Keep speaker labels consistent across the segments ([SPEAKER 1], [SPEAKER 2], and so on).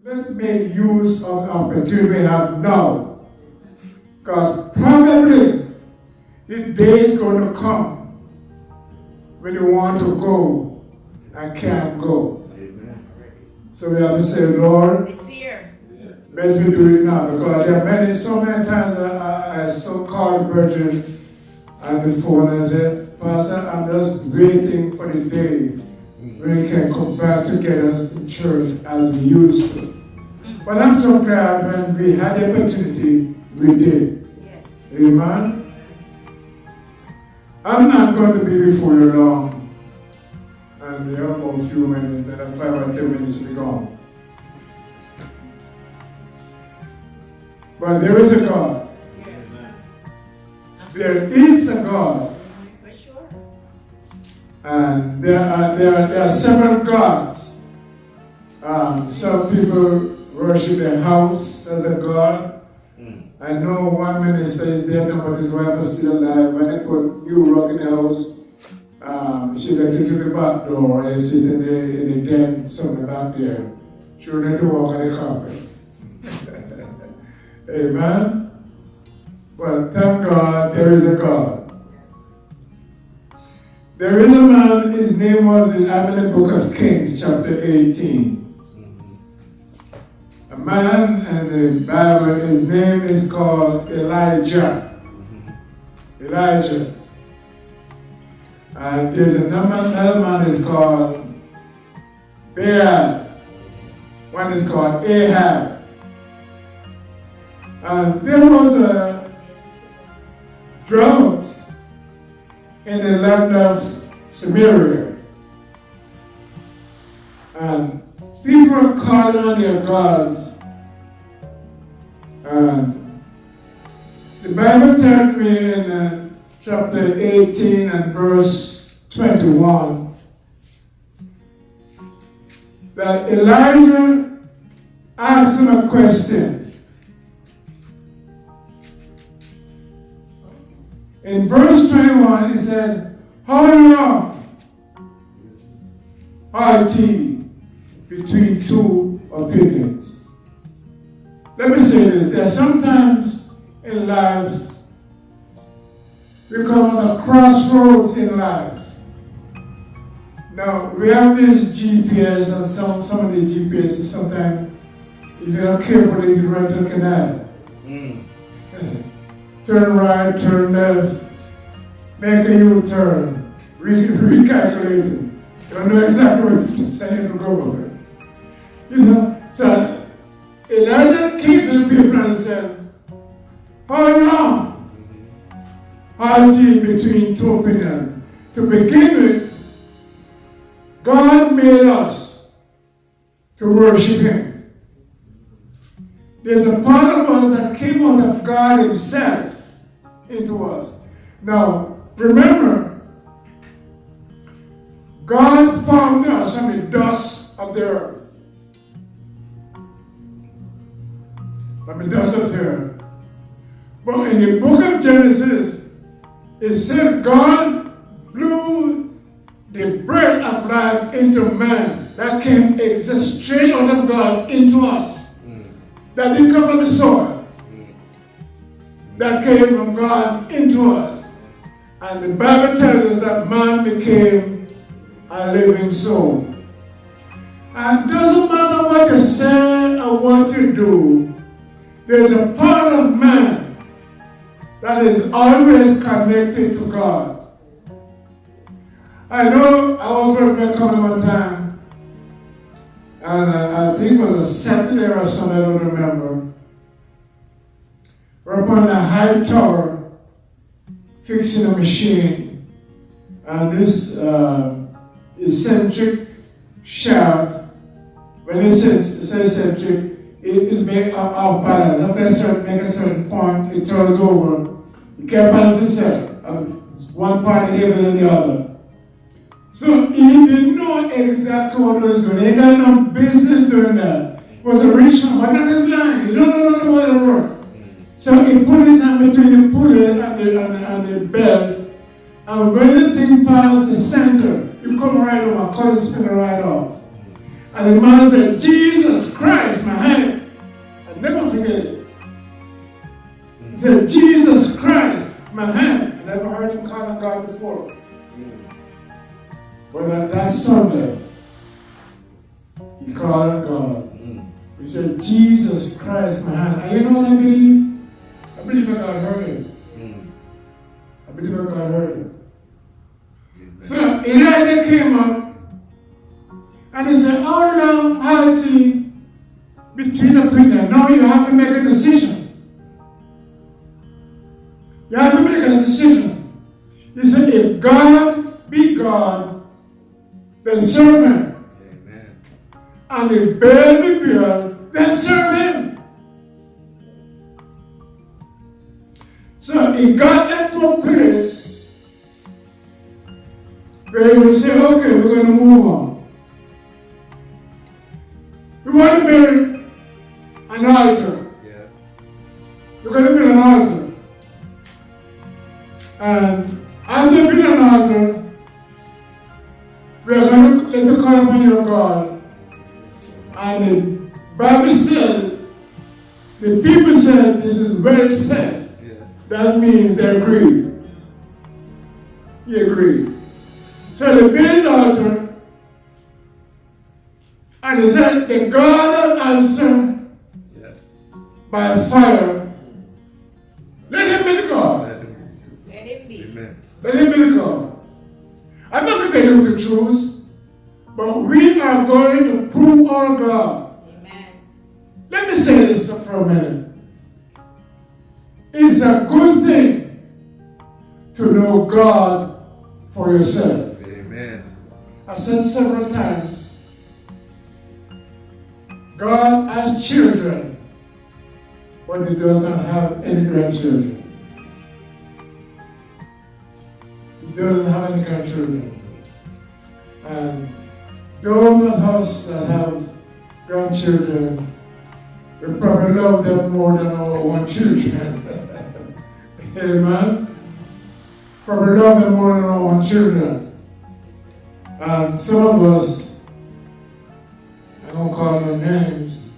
[SPEAKER 1] let's make use of the opportunity we have now. Because probably the day is going to come when you want to go and can't go. Amen. So we have to say, Lord,
[SPEAKER 2] it's here.
[SPEAKER 1] let me do it now. Because there are so many times I so-called brethren on the phone and said, Pastor, I'm just waiting for the day when we can come back together in church as we used to. But I'm so glad when we had the opportunity, we did.
[SPEAKER 2] Yes.
[SPEAKER 1] Amen. I'm not going to be before you long. And we have about a few minutes, and 5 or 10 minutes to be gone. But there is a God.
[SPEAKER 2] Yes.
[SPEAKER 1] There is a God.
[SPEAKER 2] For sure.
[SPEAKER 1] And there are several gods. Some people worship their house as a god. I know one minister is dead now, but his wife is still alive. When they put new rug in the house, she gets into the back door and sit in the den somewhere back there. She will need to walk on the carpet. Amen. But thank God there is a God. There is a man, his name was I'm in the book of Kings, chapter 18. A man in the Bible, his name is called Elijah. Elijah. And there's another man is called Baal. One is called Ahab. And there was a drought in the land of Samaria. And people are calling on their gods. And the Bible tells me in chapter 18 and verse 21 that Elijah asked him a question. In verse 21 he said, how long are ye between two opinions? Let me say this. There are sometimes in life we come on a crossroads in life. Now we have this GPS, and some of the GPS sometimes if you're not careful you run into the canal. Turn right, turn left, make a U-turn, recalculate it. You don't know exactly what you're saying to go over. You know, so Elijah came to the people and said, how long are ye between two opinions? To begin with, God made us to worship Him. There's a part of us that came out of God Himself into us. Now, remember, God formed us from the dust of the earth. From the dust of the earth. But in the book of Genesis, it said God blew the breath of life into man that came exist straight out of God into us. That didn't come from the soil. That came from God into us. And the Bible tells us that man became a living soul. And it doesn't matter what you say or what you do, there's a part of man that is always connected to God. I know I was working at Common one time, and I think it was a Saturday or Sunday, I don't remember. We're up on a high tower fixing a machine, and this eccentric shaft, when it's eccentric, it makes off balance. After make a certain point, it turns over. It can't balance itself. One part heavier than the other. So he didn't know exactly what he was doing. He got no business doing that. It was a rich man, but not his line. He don't know how to work. So he put his hand between the pulley and the belt, and when the thing passed the center, it come right over, cut the spinner right off. And the man said, Jesus Christ. Christ, man. I never forget it. He said, Jesus Christ, my hand. I never heard him call him God before. But that Sunday, he called him God. He said, Jesus Christ, my hand. And you know what I believe? I believe that God heard him. I believe that God heard him. So Elijah came up and he said, how long have to between opinion? Now you have to make a decision. You have to make a decision. He said, if God be God, then serve him. Amen. And if Baal be Baal, then serve him. So he got into a place where he would say, okay, we're going to move on. We want to build an altar. Yes. We're going to build an altar. And after building an altar, we are going to let the call upon your God. And the Bible said, the people said, this is well said. Yeah. That means they agreed. He agreed. So they built his altar, and he said, the God will answer by fire. Let him be the God.
[SPEAKER 2] Let him be.
[SPEAKER 3] Amen.
[SPEAKER 1] Let him be the God. I'm not going to tell you the truth, but we are going to prove our God.
[SPEAKER 2] Amen.
[SPEAKER 1] Let me say this for a minute. It's a good thing to know God for yourself.
[SPEAKER 3] Amen.
[SPEAKER 1] I said several times, God has children, but he doesn't have any grandchildren. He doesn't have any grandchildren. And those of us that have grandchildren, we probably love them more than our own children. Amen? Probably love them more than our own children. And some of us, I don't call them names,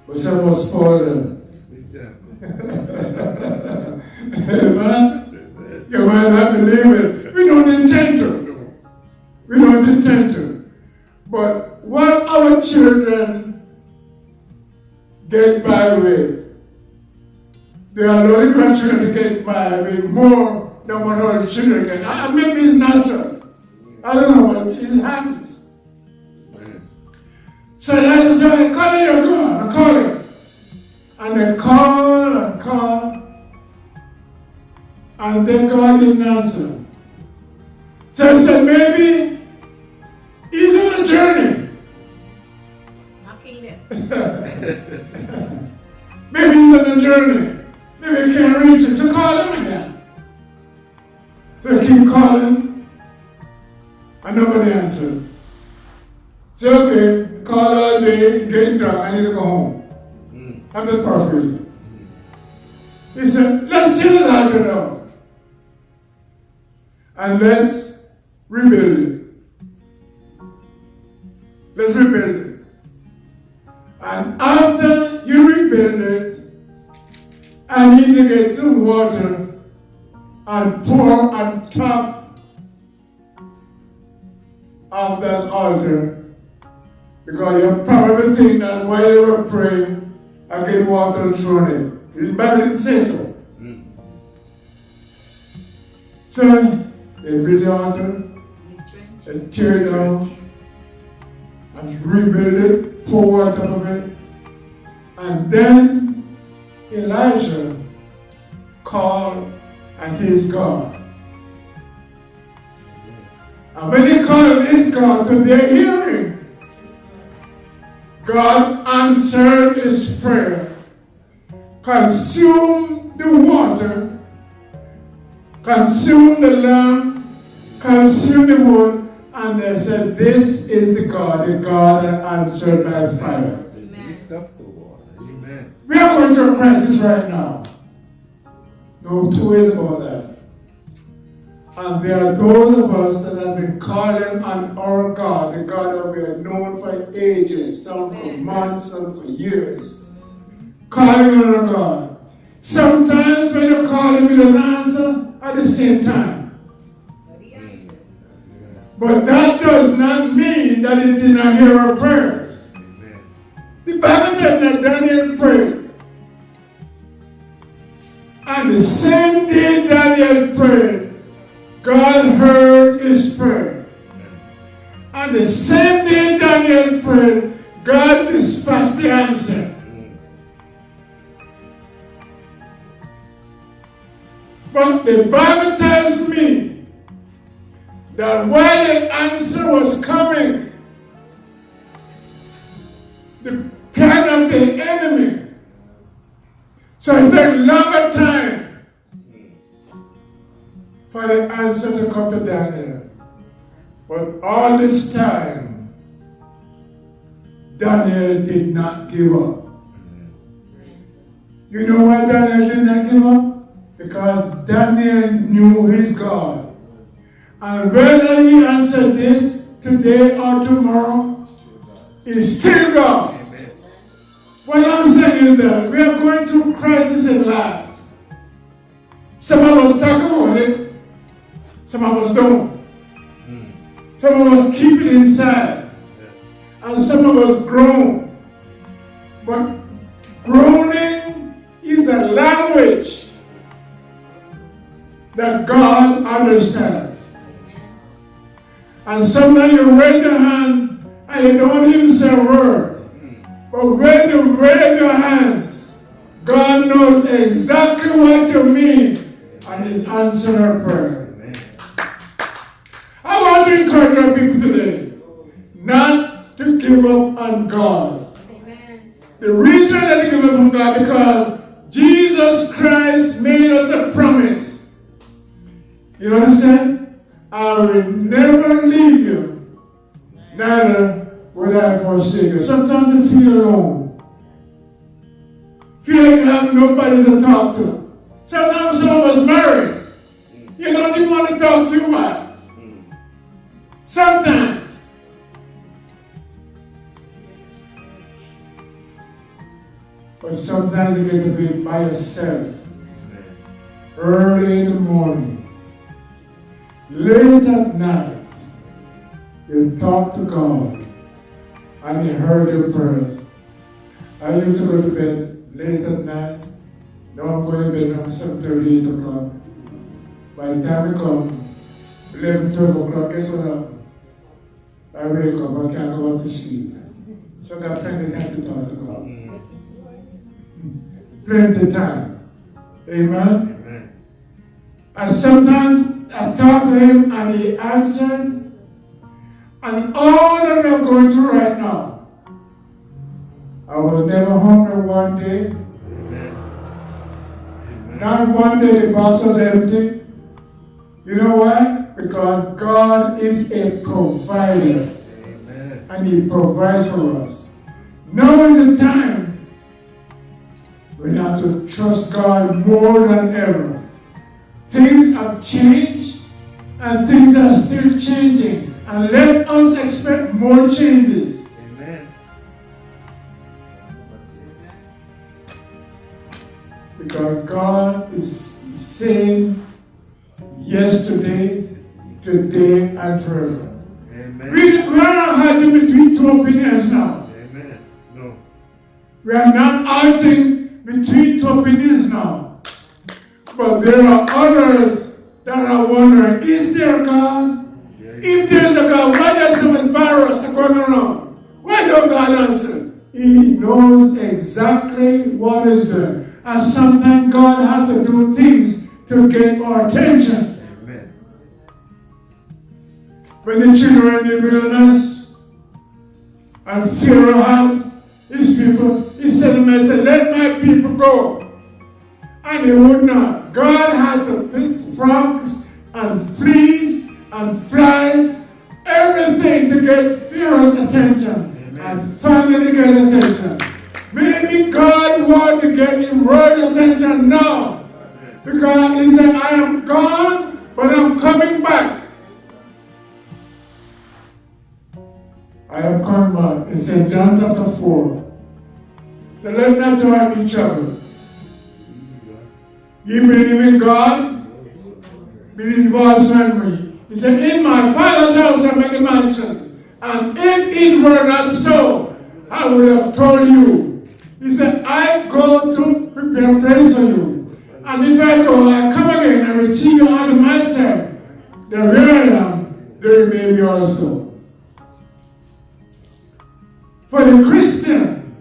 [SPEAKER 1] but some of us spoil them. Amen? You might not believe it. We don't intend to. We don't intend to. But what our children get by with, they are only grandchildren to get by with more than what our children get. Maybe it's natural. I don't know, but it happens. So that's why I call it your God. I call it. And they call and call. And then God didn't answer. So I said, maybe he's on a journey.
[SPEAKER 2] Knocking them.
[SPEAKER 1] Maybe he's on a journey. Maybe he can't reach it. So call him again. So I keep calling. And nobody answered. Say, okay, call all day, it's getting dark, I need to go home. I'm just paraphrasing. He said, let's tear the altar down. And let's rebuild it. Let's rebuild it. And after you rebuild it, I need to get some water and pour on top of that altar. Because you probably think that while you were praying, I get water thrown in. The Bible didn't say so. So they build the altar, and tear it down, and rebuild it, pour water on top of it. And then Elijah called and his God. And when he called his God to their hearing, God answered his prayer, consumed the water, consumed the lamb, consumed the wood, and they said, this is the God that answered by fire.
[SPEAKER 3] Amen.
[SPEAKER 1] We are going through a crisis right now. No two ways about that. And there are those of us that have been calling on our God, the God that we have known for ages, some for months, some for years. Calling on our God. Sometimes when you call him, he doesn't answer at the same time. But that does not mean that he did not hear our prayers. The Bible tells that Daniel prayed. And the same day Daniel prayed, God heard his prayer. And the same day Daniel prayed, God dispatched the answer. But the Bible tells me that while the answer was coming, the plan of the enemy, so it took longer time for the answer to come to Daniel. But all this time, Daniel did not give up. You know why Daniel did not give up? Because Daniel knew his God. And whether he answered this today or tomorrow, he's still God. What I'm saying is that we are going through crisis in life. Some of us talk about it, some of us don't. Some of us keep it inside, and some of us groan. But groaning is a language that God understands. And sometimes you raise your hand and you don't even say a word. But when you raise your hands, God knows exactly what you mean and is answering our prayer. I want to encourage our people today not to give up on God. Amen. The reason that they give up on God because Jesus Christ made us a promise. You know what he said? I will never leave you, neither will I forsake you. Sometimes you feel alone. Feel like you have nobody to talk to. Sometimes some of us married. You don't even want to talk to your wife. Sometimes. But sometimes you get to be by yourself. Early in the morning. Late at night. You talk to God. And He heard your prayers. I used to go to bed late at night. Now I'm going to bed around 7:30, 8 o'clock. By the time I come, 11, 12 o'clock, guess what happens? I wake up, I can't go back to sleep. So I got plenty of time to talk to God. Plenty of time. Amen? Amen. And sometimes I talk to Him and He answered. And all that I'm going through right now, I was never hungry one day. Amen. Not one day the box was empty. You know why? Because God is a provider. Amen. And He provides for us. Now is the time we have to trust God more than ever. Things have changed and things are still changing. And let us expect more changes. Amen. Because God is the same yesterday, today, and forever. Amen. We are not arguing between two opinions now. Amen. No. We are not arguing between two opinions now. But there are others that are wondering, is there a God? If there's a God, why does so much virus going around? Why don't God answer? He knows exactly what is there. And sometimes God has to do things to get our attention. Amen. When the children were in the wilderness, and Pharaoh had his people, he said to them, let my people go. And they would not. God had to pick frogs and fleas and flies, everything to get Pharaoh's attention. Amen. And finally get attention. Maybe God wants to get the world attention now. Because He said, I am gone, but I'm coming I am coming back. In St. John chapter 4. So let not your heart be troubled. You believe in God, believe also in me. He said, in my Father's house are many mansions, and if it were not so, I would have told you. He said, I go to prepare a place for you. And if I go, I come again and receive you unto myself. Then where I am, there you may be also. For the Christian,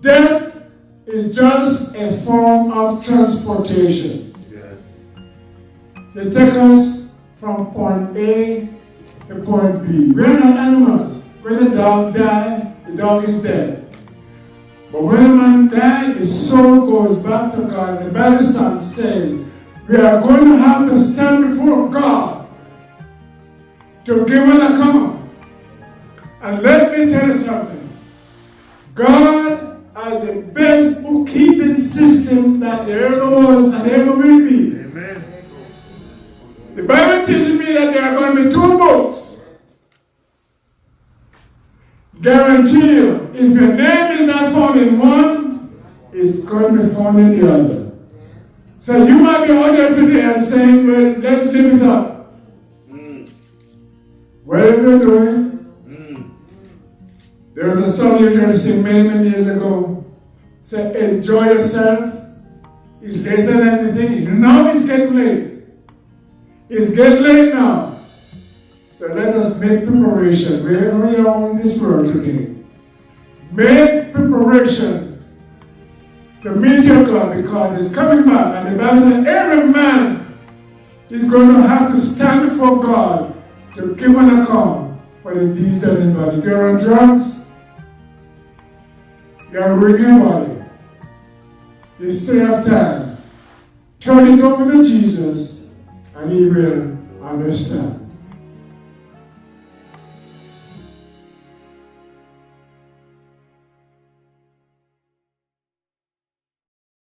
[SPEAKER 1] death is just a form of transportation. Yes. They take us from point A to point B. We're not animals. When a dog dies, the dog is dead. But when a man dies, his soul goes back to God. The Bible says, we are going to have to stand before God to give an account. And let me tell you something. God has the best bookkeeping system that there ever was and ever will be. Amen. The Bible teaches me that there are going to be 2 books. Guarantee you, if your name is not found in one, it's going to be found in the other. So you might be out there today and saying, well, let's live it up. Whatever you're doing, there was a song you can sing many, many years ago. Say, enjoy yourself. It's later than anything. You know it's getting late. It's getting late now. So let us make preparation wherever we are in this world today. Make preparation to meet your God because it's coming back. And the Bible says every man is going to have to stand before God to give an account for the deeds done in body. If you're on drugs, you're ruining your body. You still have time. Turn it over to Jesus and He will understand.